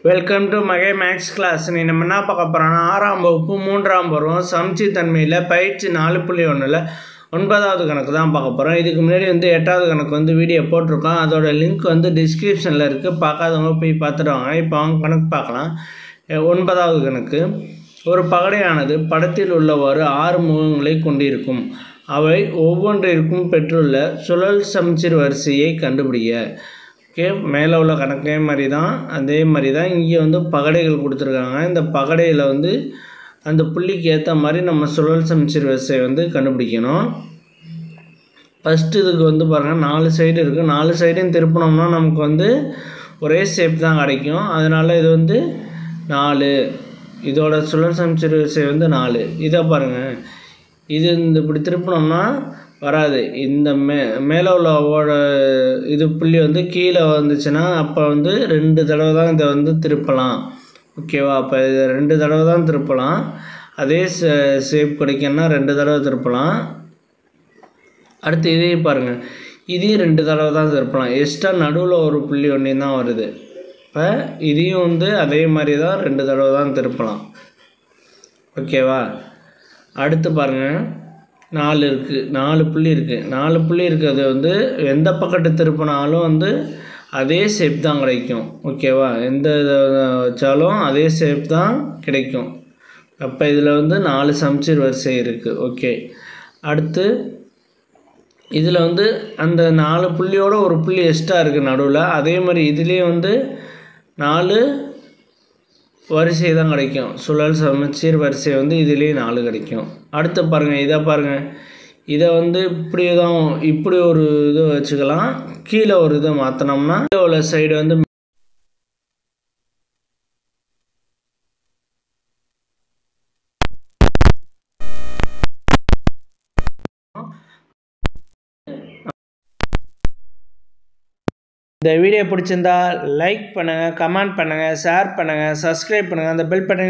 Welcome to மகே maths class. நீ நம்ம என்ன பார்க்க போகிறோன்னா 6ஆம் வகுப்பு 3ஆம் பருவம் சமச்சீ தன்மையில் பயிற்சி 4.1ல் 9வது கணக்கு தான் பார்க்க போகிறோம். இதுக்கு முன்னாடி 8வது கணக்கு வீடியோ போட்டிருக்கோம். அதோட லிங்க் டிஸ்கிரிப்ஷனில் இருக்குது. பார்க்காதவங்க போய் பார்த்துடுவாங்க. இப்போ அவங்க கணக்கு பார்க்கலாம். 9வது கணக்கு. ஒரு பகடையானது படத்தில் உள்ளவாறு 6 முகங்களை கொண்டிருக்கும். அவை ஒவ்வொன்றிற்கும் பெற்றுள்ள சுழல் சமச்சீர் வரிசையை கண்டுபிடிக்க. ஓகே, மேலே உள்ள கணக்கே மாதிரி தான், அதே மாதிரி தான் இங்கே பகடைகள் கொடுத்துருக்காங்க. இந்த பகடையில் அந்த புள்ளிக்கு ஏற்ற மாதிரி நம்ம சுழல் சமச்சீர் வரிசையை கண்டுபிடிக்கணும். ஃபஸ்ட்டு இதுக்கு பாருங்கள் 4 சைடு இருக்குது. 4 சைடையும் திருப்பினோம்னா நமக்கு ஒரே ஷேப் தான் கிடைக்கும். அதனால் இது 4. இதோட சுழல் சமச்சீர் வரிசை 4. இதை பாருங்கள், இது இப்படி திருப்பினோம்னா வராது. இந்த மேலே உள்ள இது புள்ளி கீழே வந்துச்சுன்னா அப்போ 2 தடவை தான் இதை திருப்பலாம். ஓகேவா? அப்போ இது 2 தடவை தான் திருப்பலாம். அதே ஷேப் கிடைக்குன்னா 2 தடவை திருப்பலாம். அடுத்து இதையும் பாருங்கள், இதையும் 2 தடவை தான் திருப்பலாம். எக்ஸ்ட்ரா நடுவில் ஒரு புள்ளி ஒன்று தான் வருது. இப்போ இதையும் அதே மாதிரி தான் 2 தடவை தான் திருப்பலாம். ஓகேவா? அடுத்து பாருங்கள், 4 இருக்குது, 4 புள்ளி இருக்குது. 4 புள்ளி இருக்கிறது எந்த பக்கத்து திருப்பினாலும் அதே ஷேப் தான் கிடைக்கும். ஓகேவா? எந்த வச்சாலும் அதே ஷேப் தான் கிடைக்கும். அப்போ இதில் 4 சமச்சீர் வரிசை இருக்குது. ஓகே, அடுத்து இதில் அந்த 4 புள்ளியோட ஒரு புள்ளி எக்ஸ்ட்ரா இருக்குது நடுவில். அதே மாதிரி இதுலேயே 4 வரிசை தான் கிடைக்கும். சுழல் சமச்சீர் வரிசை இதுலேயே 4 கிடைக்கும். அடுத்து பாருங்கள், இதை பாருங்கள், இதை இப்படி ஒரு இது வச்சுக்கலாம். கீழே ஒரு இதை மாற்றினோம்னா கீழே உள்ள சைடு இந்த வீடியோ பிடிச்சிருந்தா லைக் பண்ணுங்கள், கமெண்ட் பண்ணுங்கள், ஷேர் பண்ணுங்கள், சப்ஸ்கிரைப் பண்ணுங்கள், அந்த பெல் பட்டன்